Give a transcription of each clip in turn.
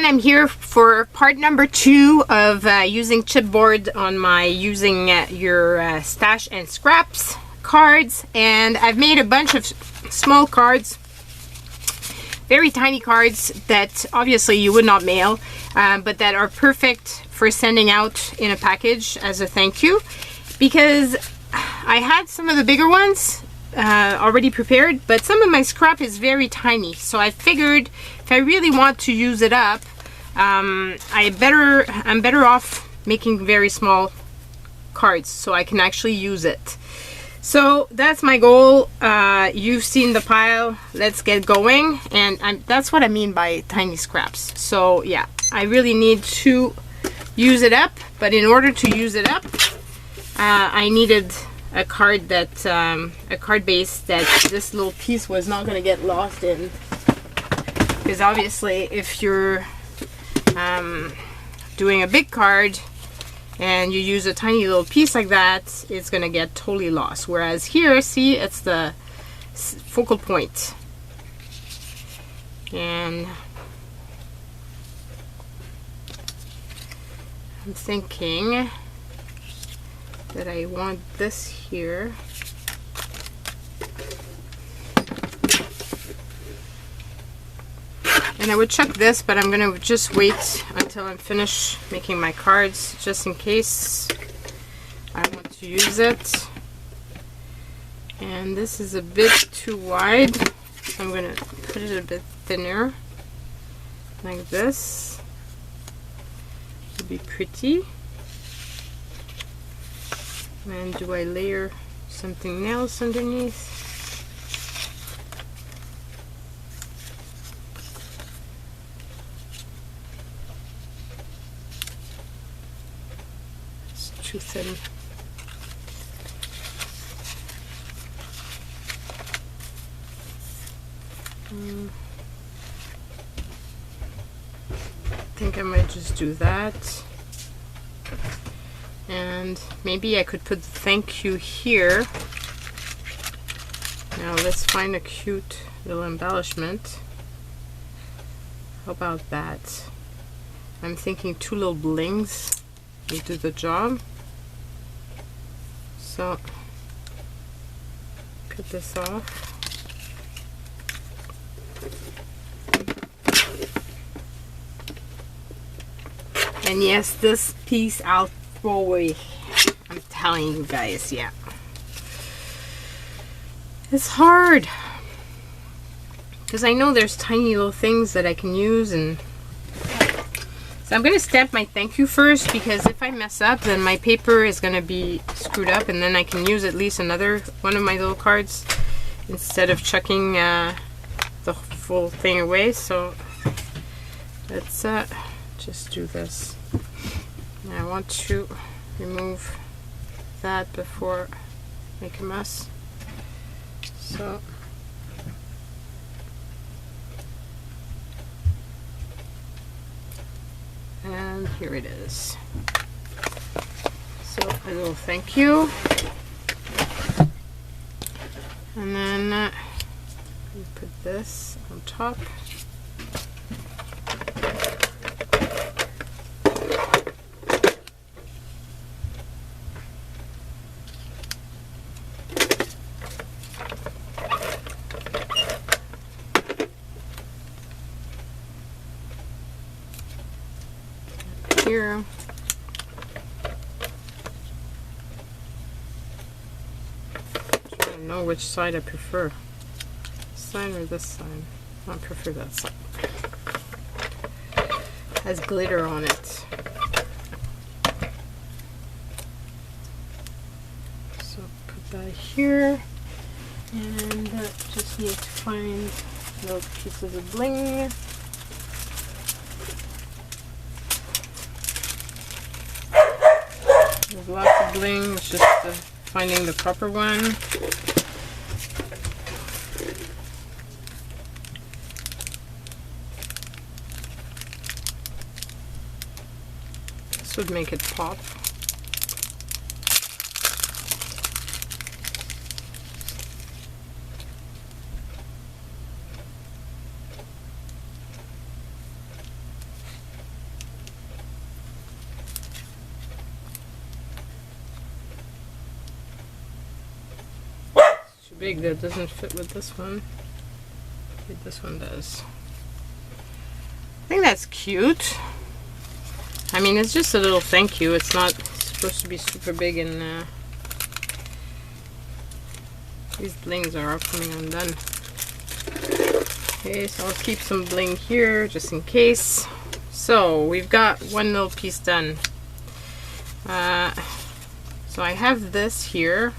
I'm here for part number 2 of using chipboard on my using your stash and scraps cards, and I've made a bunch of small cards, very tiny cards that obviously you would not mail, but that are perfect for sending out in a package as a thank you, because I had some of the bigger ones already prepared, but some of my scrap is very tiny, so I figured if I really want to use it up, I'm better off making very small cards so I can actually use it. So that's my goal. You've seen the pile, let's get going, and that's what I mean by tiny scraps. So yeah, I really need to use it up, but in order to use it up, I needed a card that a card base that this little piece was not going to get lost in, because obviously if you're doing a big card and you use a tiny little piece like that, it's going to get totally lost, whereas here, see, it's the focal point. And I'm thinking that I want this here. And I would chuck this, but I'm gonna just wait until I'm finished making my cards, just in case I want to use it. And this is a bit too wide, so I'm gonna put it a bit thinner, like this. Would be pretty. And do I layer something else underneath? It's too thin. I think I might just do that. And maybe I could put the thank you here. Now let's find a cute little embellishment. How about that? I'm thinking 2 little blings will do the job. So cut this off. And yes, this piece I'll throw away. I'm telling you guys, yeah. It's hard, because I know there's tiny little things that I can use, and so I'm gonna stamp my thank you first, because if I mess up, then my paper is gonna be screwed up, and then I can use at least another one of my little cards instead of chucking the full thing away. So let's just do this. And I want to remove that before I make a mess. So and here it is. So a little thank you, and then put this on top. Here. I don't know which side I prefer. This side or this side? I prefer that side. Has glitter on it. So put that here, and just need to find little pieces of bling. There's lots of bling, it's just finding the proper one. This would make it pop. big that doesn't fit with this one. Okay, this one does. I think that's cute. I mean, it's just a little thank you. It's not supposed to be super big, and these blings are all coming undone. Okay, so I'll keep some bling here just in case. So we've got one little piece done. So I have this here.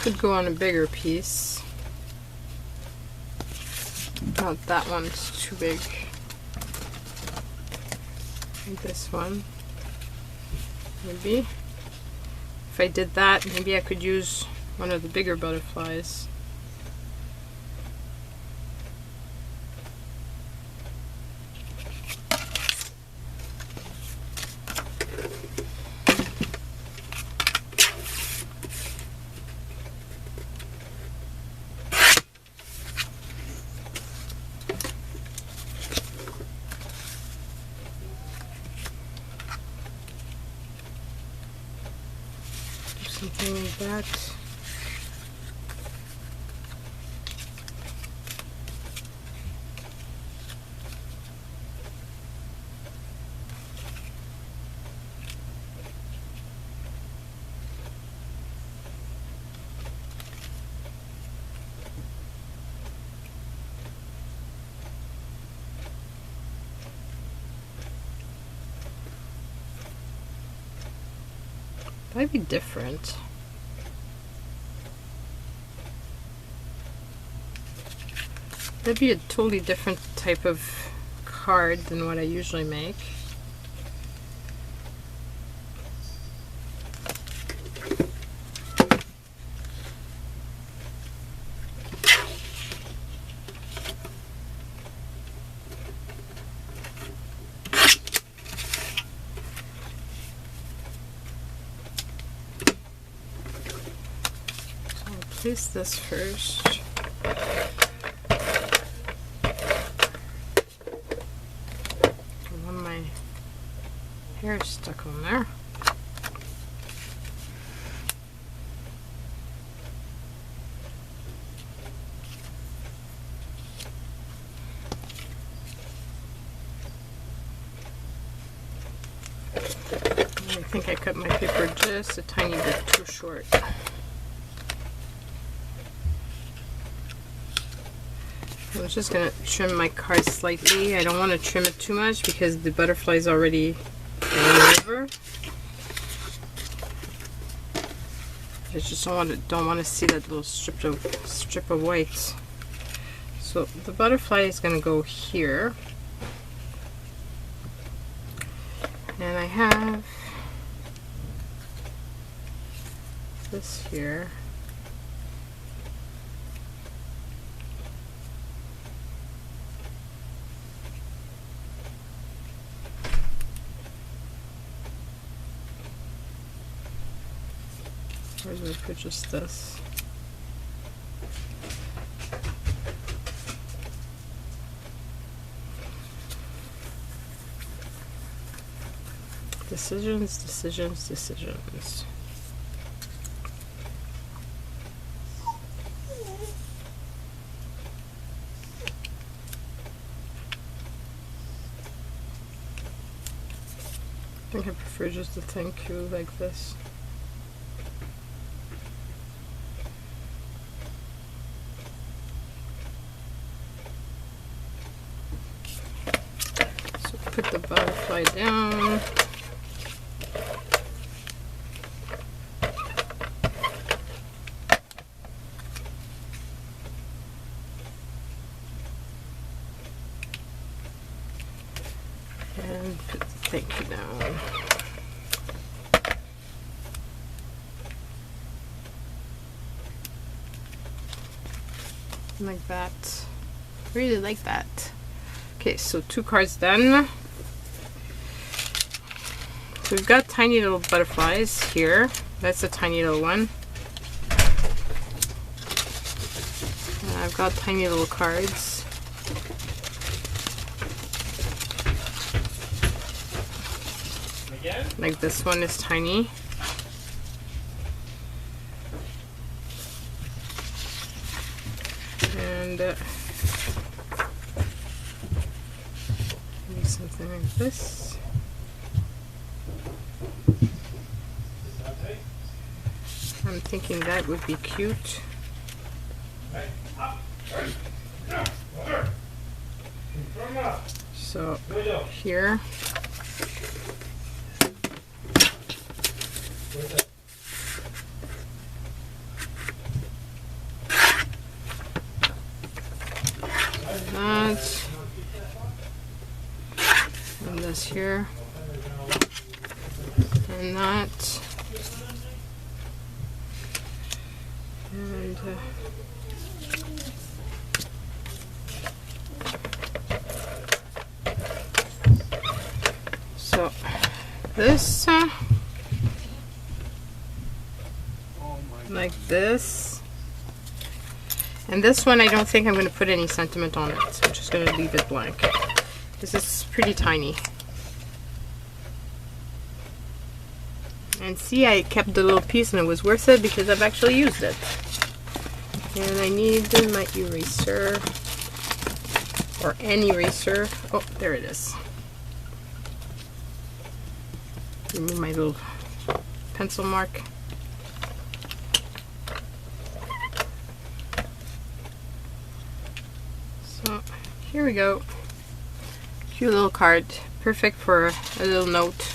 Could go on a bigger piece. Not that one's too big. And this one. Maybe. If I did that, maybe I could use one of the bigger butterflies. Something like that. Might be different. That'd be a totally different type of card than what I usually make. Place this first. My hair is stuck on there. I think I cut my paper just a tiny bit too short. I'm just going to trim my card slightly. I don't want to trim it too much because the butterfly is already going over. I just don't want to see that little strip of white. So the butterfly is going to go here, and I have this here. Where did I purchase this? Decisions, decisions, decisions. I think I prefer just a thank you like this. Put the butterfly down. And put the thank you down. Like that. I really like that. Okay, so 2 cards done. So we've got tiny little butterflies here. That's a tiny little one. And I've got tiny little cards. Like this one is tiny. And maybe something like this. I'm thinking that would be cute. So here. That. And this here. And that. And so this like this, and this one I don't think I'm going to put any sentiment on it, so I'm just going to leave it blank. This is pretty tiny. And see, I kept the little piece and it was worth it because I've actually used it. And I need my eraser, or an eraser. Oh, there it is. Remove my little pencil mark. So here we go. Cute little card, perfect for a little note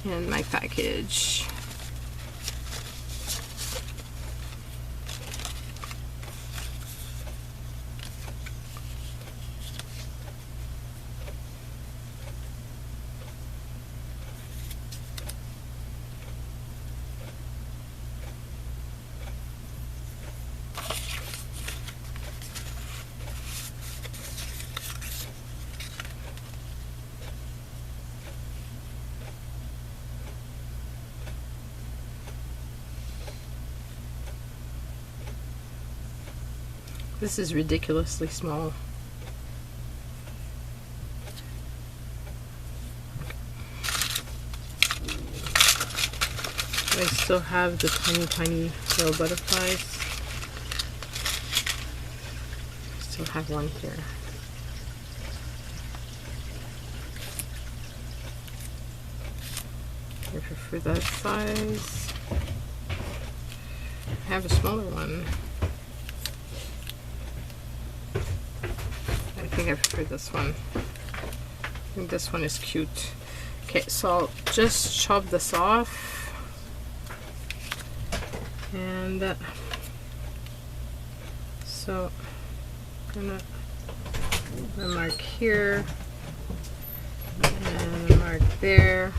in my package. This is ridiculously small. I still have the tiny little butterflies. Still have one here. I prefer that size. I have a smaller one. I think I prefer this one. I think this one is cute. Okay, so I'll just chop this off. And so I'm gonna mark here and a mark there.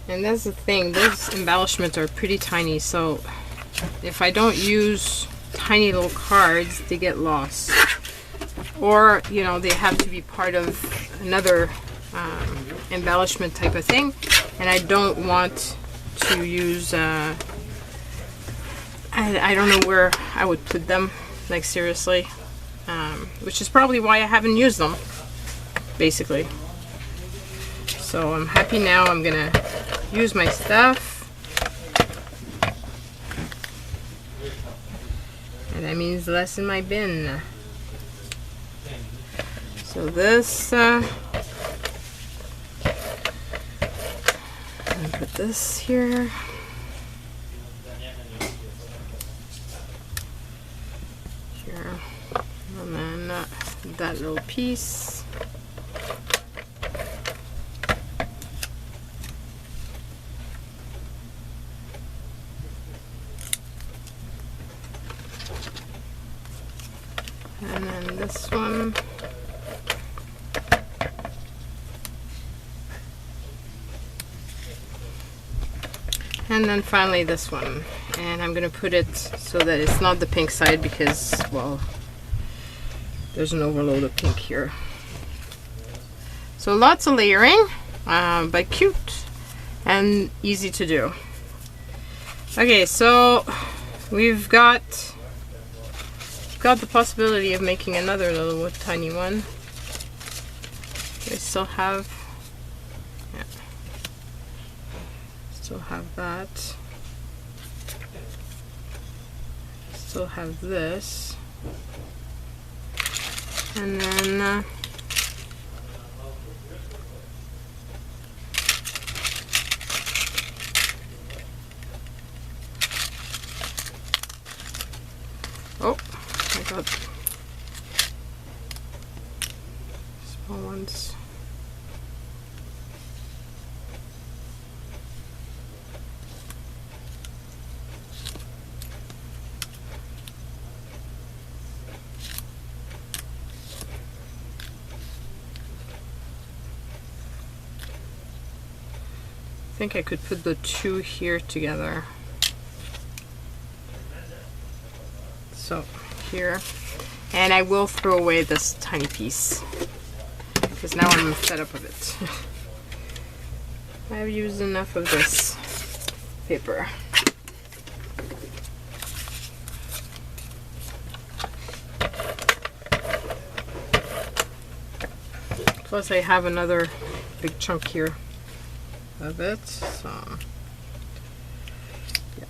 And that's the thing, those embellishments are pretty tiny, so if I don't use tiny little cards, they get lost. Or, you know, they have to be part of another embellishment type of thing, and I don't want to use, I don't know where I would put them, like seriously, which is probably why I haven't used them, basically. So I'm happy now. I'm gonna use my stuff, and that means less in my bin. So this, I'm gonna put this here. Here, and then that little piece. And then this one. And then finally this one. And I'm going to put it so that it's not the pink side because, well, there's an overload of pink here. So lots of layering, but cute and easy to do. Okay, so we've got got the possibility of making another little tiny one. I still have, yeah, still have that. Still have this, and then oh, I got small ones. I think I could put the two here together. So here, and I will throw away this tiny piece because now I'm fed up with it. I've used enough of this paper. Plus I have another big chunk here of it, so yeah.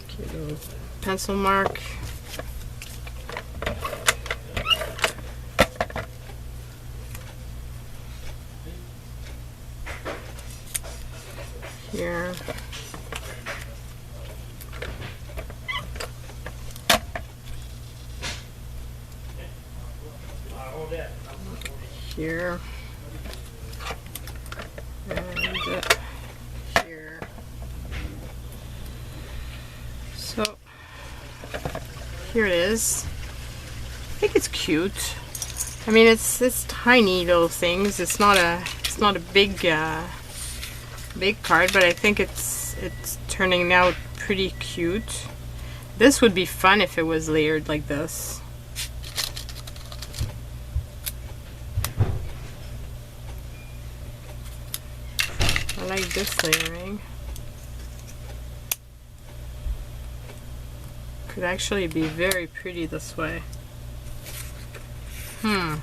Okay, little pencil mark. Here. Here and here. So here it is. I think it's cute. I mean, it's tiny little things. It's not a big big card, but I think it's turning out pretty cute. This would be fun if it was layered like this. I like this layering. Could actually be very pretty this way. I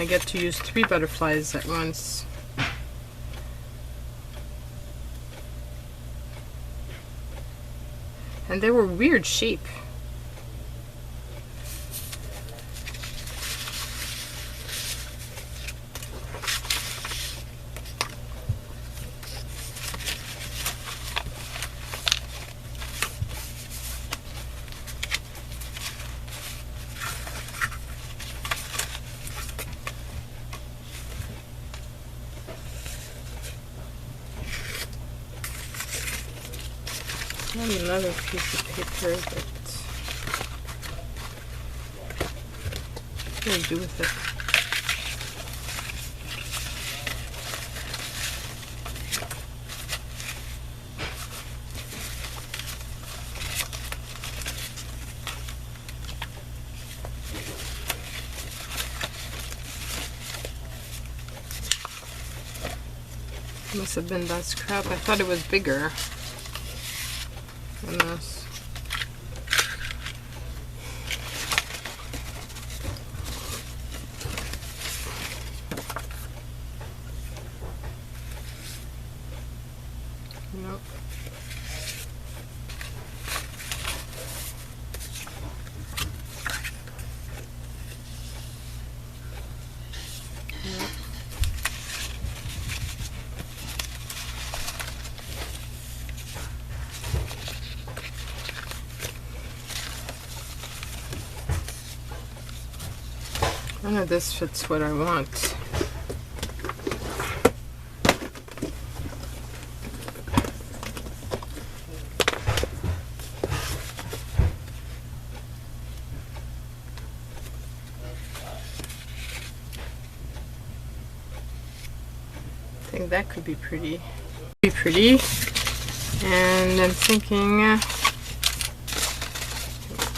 get to use 3 butterflies at once. And they were weird shape. And another piece of paper that what do I do with it? Must have been that scrap. I thought it was bigger than this. Nope. None of this fits what I want. I think that could be pretty. And I'm thinking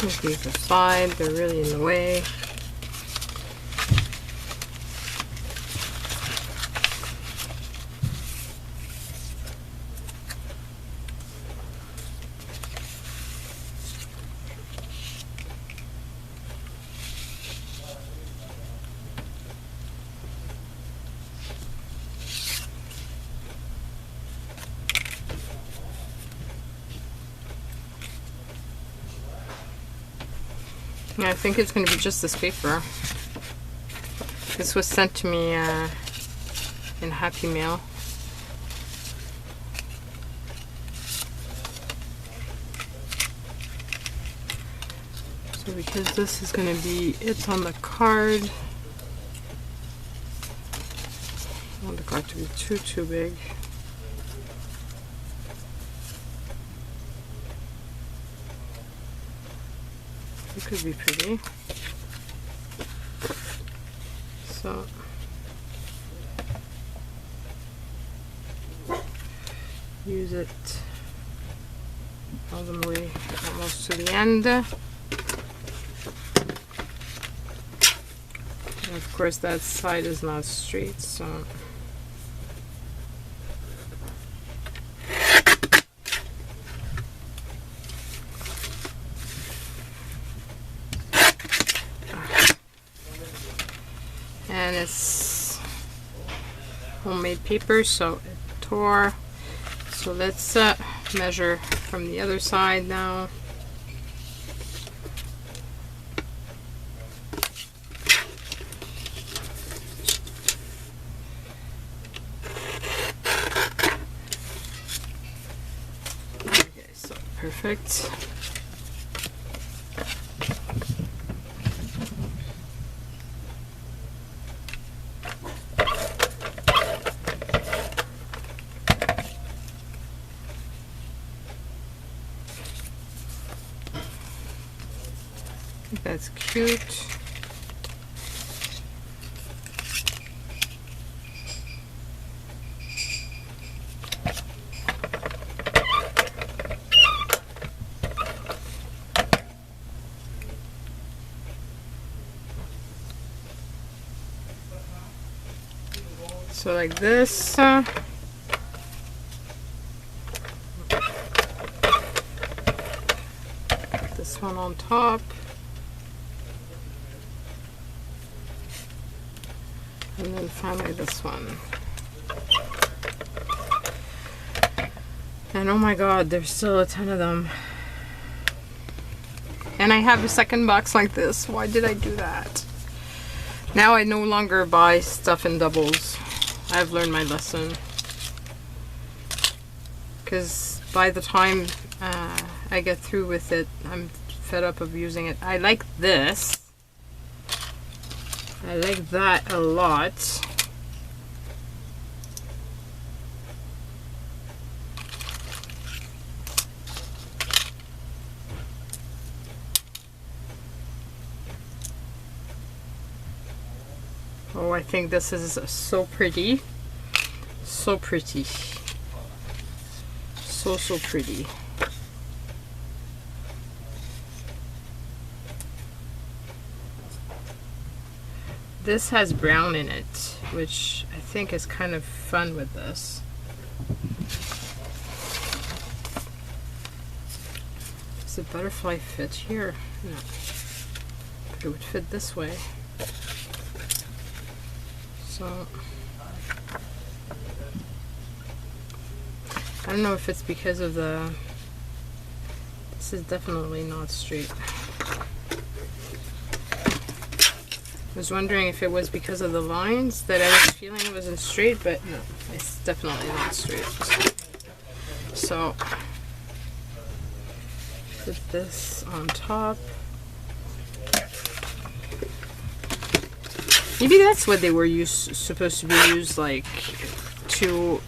move these aside, they're really in the way. Yeah, I think it's going to be just this paper. This was sent to me in Happy Mail. So because this is going to be it on the card, I don't want the card to be too big. It could be pretty. So use it all the way almost to the end. And of course that side is not straight, so and it's homemade paper, so it tore. So let's measure from the other side now. Okay, so perfect. That's cute. So like this. This one on top. And then finally this one. And oh my god, there's still a ton of them. And I have a second box like this. Why did I do that? Now I no longer buy stuff in doubles. I've learned my lesson. Because by the time I get through with it, I'm fed up of using it. I like this. I like that a lot. Oh, I think this is so pretty. So pretty. So pretty. This has brown in it, which I think is kind of fun with this. Does the butterfly fit here? No. But it would fit this way. So I don't know if it's because of the... This is definitely not straight. I was wondering if it was because of the lines that I was feeling it wasn't straight, but no, it's definitely not straight. So put this on top. Maybe that's what they were supposed to be used, like, to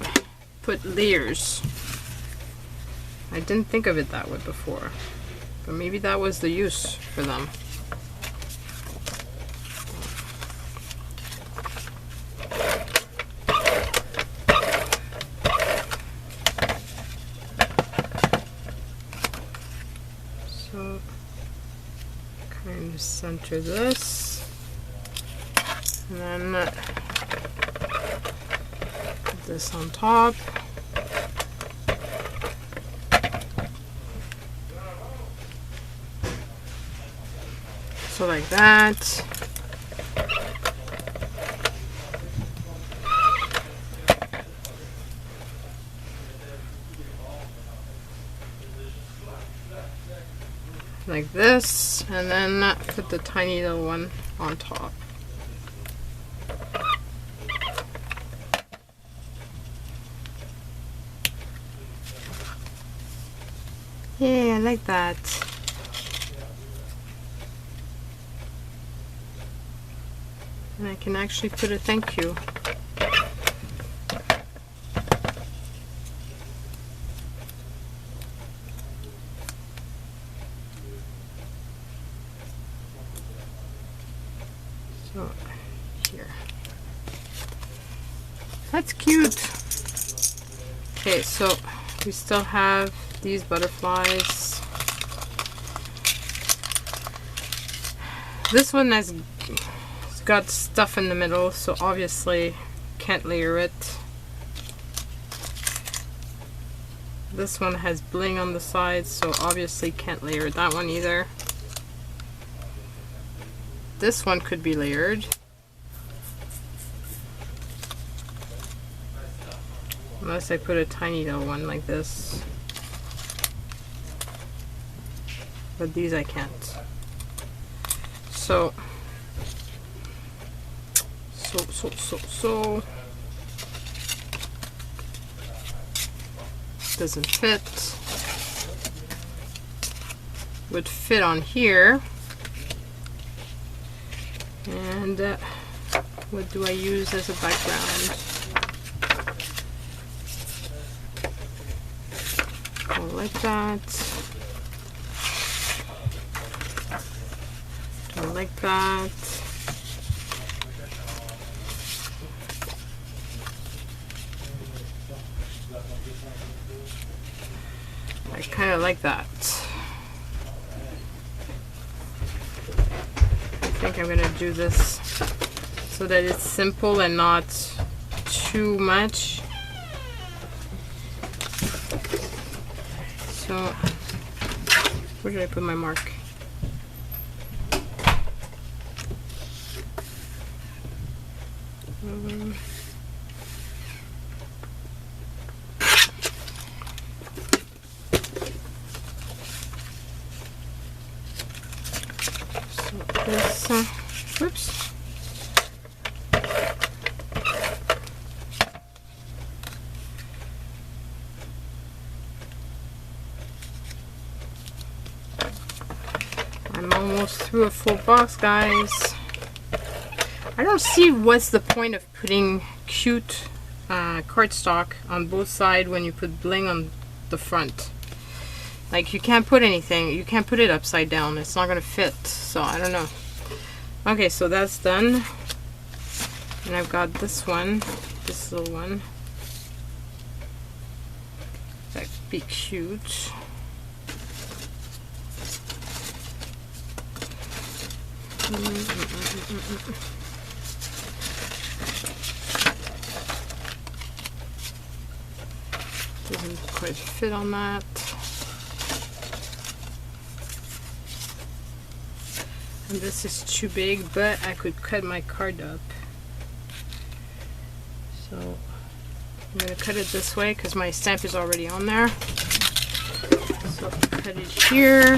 put layers. I didn't think of it that way before, but maybe that was the use for them. So, kind of center this. And then put this on top. So like that. like this, and then put the tiny little one on top. Yeah, I like that. And I can actually put a thank you. So, here. That's cute. Okay, so we still have these butterflies. This one has got stuff in the middle, so obviously can't layer it. This one has bling on the sides, so obviously can't layer that one either. This one could be layered. Unless I put a tiny little one like this. But these I can't. So doesn't fit. Would fit on here. And what do I use as a background? Go like that. Go like that. I kind of like that. I think I'm going to do this so that it's simple and not too much. So, where did I put my mark? Whoops. I'm almost through a full box, guys. I don't see what's the point of putting cute cardstock on both sides when you put bling on the front. Like, you can't put anything, you can't put it upside down, it's not gonna fit, so I don't know. Okay, so that's done. And I've got this one, this little one. That'd be cute. Doesn't quite fit on that. And this is too big, but I could cut my card up. So I'm going to cut it this way because my stamp is already on there. So cut it here.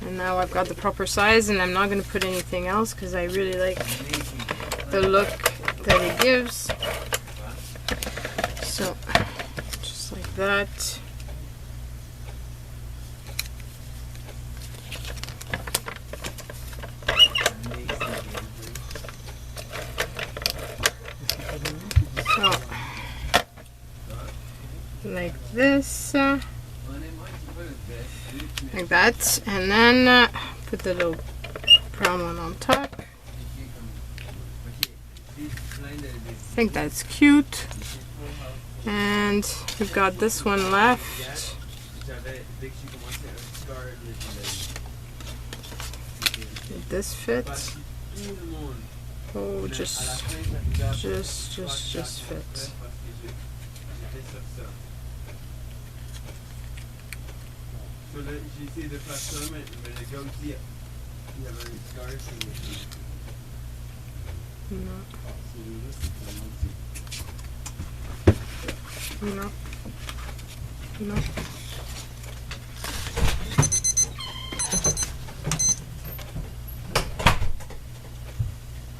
And now I've got the proper size, and I'm not going to put anything else because I really like the look that it gives. So just like that. Like this, like that, and then put the little brown one on top. I think that's cute. And we've got this one left. Did this fit? Oh, just fit. No. No. No.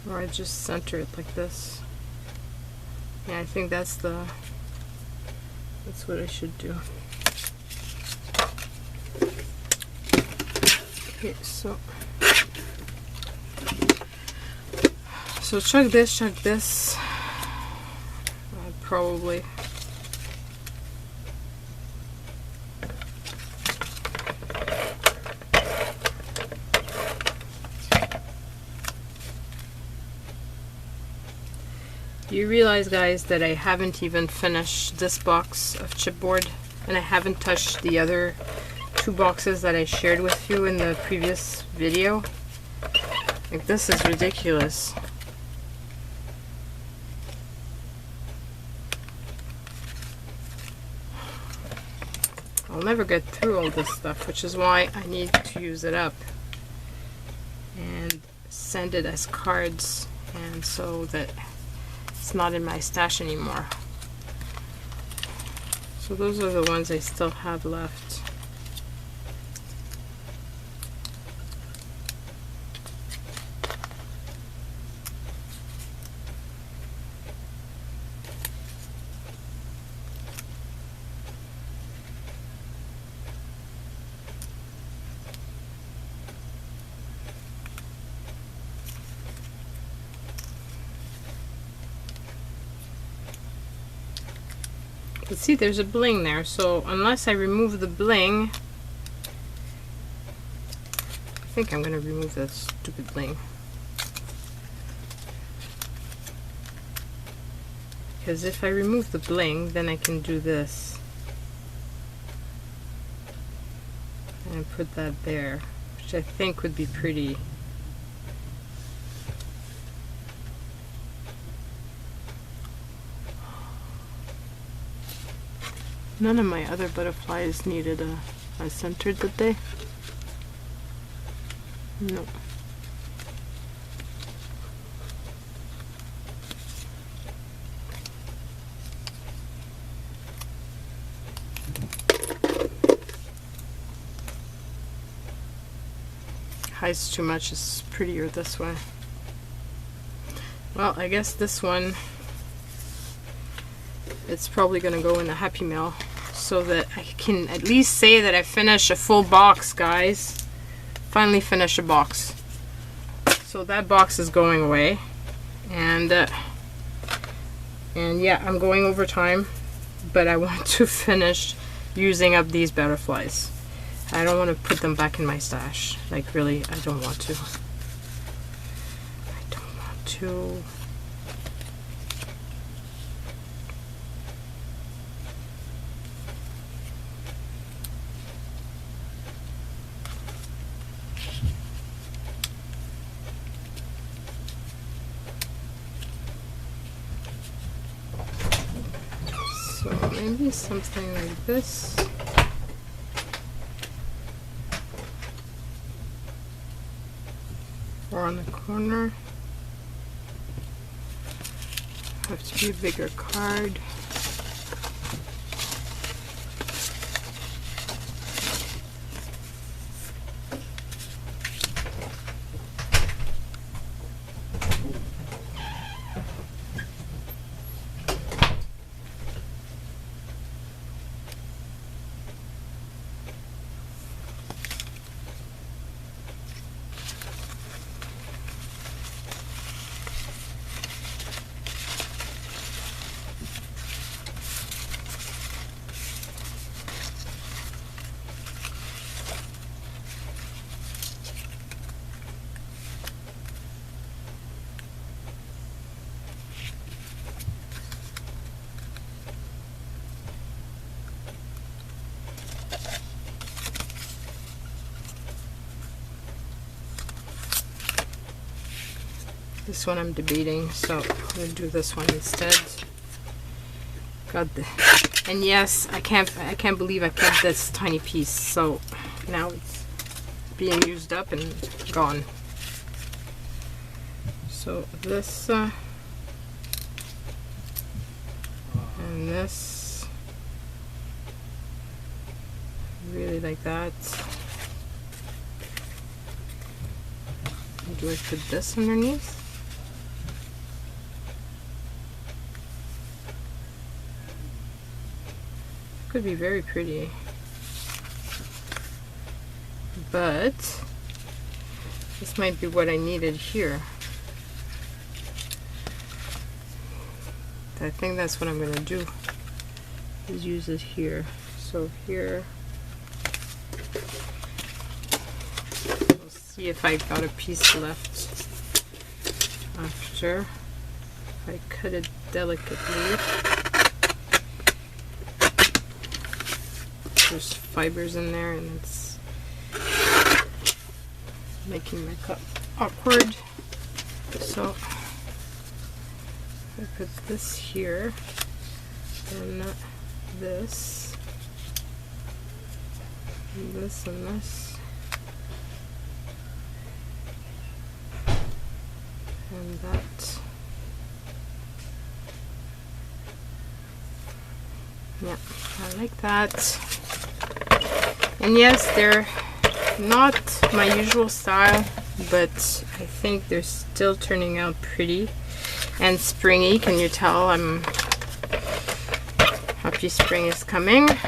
Or I just center it like this. Yeah, I think that's what I should do. Okay, so check this. Probably. You realize, guys, that I haven't even finished this box of chipboard, and I haven't touched the other 2 boxes that I shared with you in the previous video. Like, this is ridiculous. I'll never get through all this stuff, which is why I need to use it up and send it as cards, and so that it's not in my stash anymore. So those are the ones I still have left. But see, there's a bling there, so unless I remove the bling, I think I'm gonna remove that stupid bling. Because if I remove the bling, then I can do this. And put that there, which I think would be pretty. None of my other butterflies needed a center, did they? No. Hides too much, it's prettier this way. Well, I guess this one, it's probably gonna go in a Happy Mail, so that I can at least say that I finished a full box, guys. Finally finished a box. So that box is going away, and yeah, I'm going over time, but I want to finish using up these butterflies. I don't want to put them back in my stash. Like, really, I don't want to. I don't want to. So maybe something like this. Or on the corner. Have to be a bigger card. This one I'm debating, so I'm gonna do this one instead. And yes, I can't believe I kept this tiny piece. So now it's being used up and gone. So this and Really like that. Do I put this underneath? Could be very pretty, but this might be what I needed here. I think that's what I'm gonna do, is use it here. So here, we'll see if I got a piece left after. If I cut it delicately, there's fibers in there and it's making my cut awkward. So I put this here, and this, and this, and this, and that. Yeah, I like that. And yes, they're not my usual style, but I think they're still turning out pretty and springy. Can you tell? I'm happy spring is coming. Tiny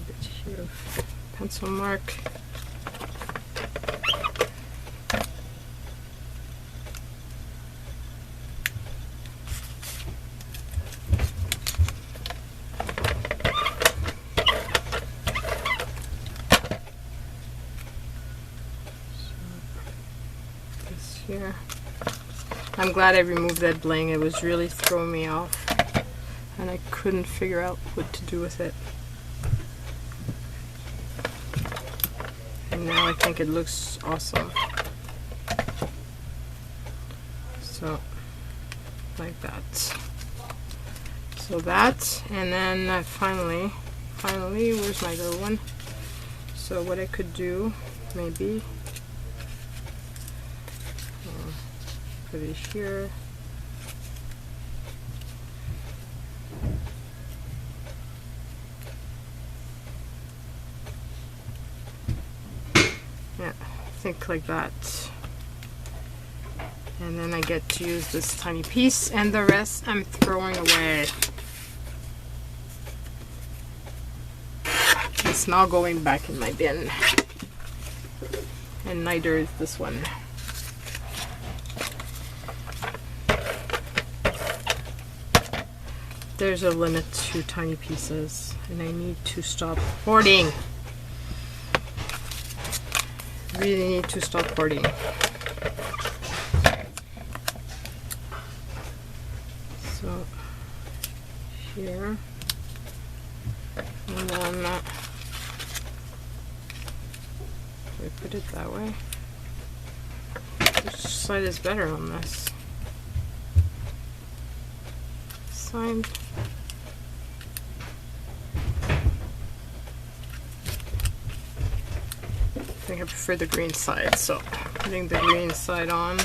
bit here of pencil mark. Here. I'm glad I removed that bling. It was really throwing me off and I couldn't figure out what to do with it. And now I think it looks awesome. So, like that. So that, and then finally, where's my little one? So what I could do, maybe, put it here. Yeah, I think like that. And then I get to use this tiny piece, and the rest I'm throwing away. It's now going back in my bin. And neither is this one. There's a limit to tiny pieces, and I need to stop hoarding. Really need to stop hoarding. So here, and then do I put it that way? Which side is better on this? Side. I think I prefer the green side, so putting the green side on.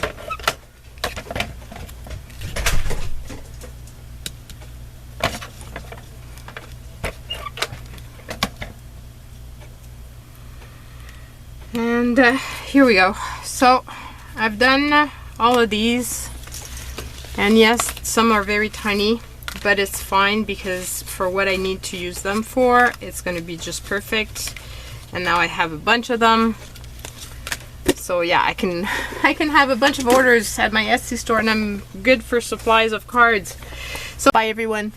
And here we go. So I've done all of these, and yes, some are very tiny, but it's fine because for what I need to use them for, it's going to be just perfect. And now I have a bunch of them, so yeah, I can have a bunch of orders at my Etsy store, and I'm good for supplies of cards. So bye everyone.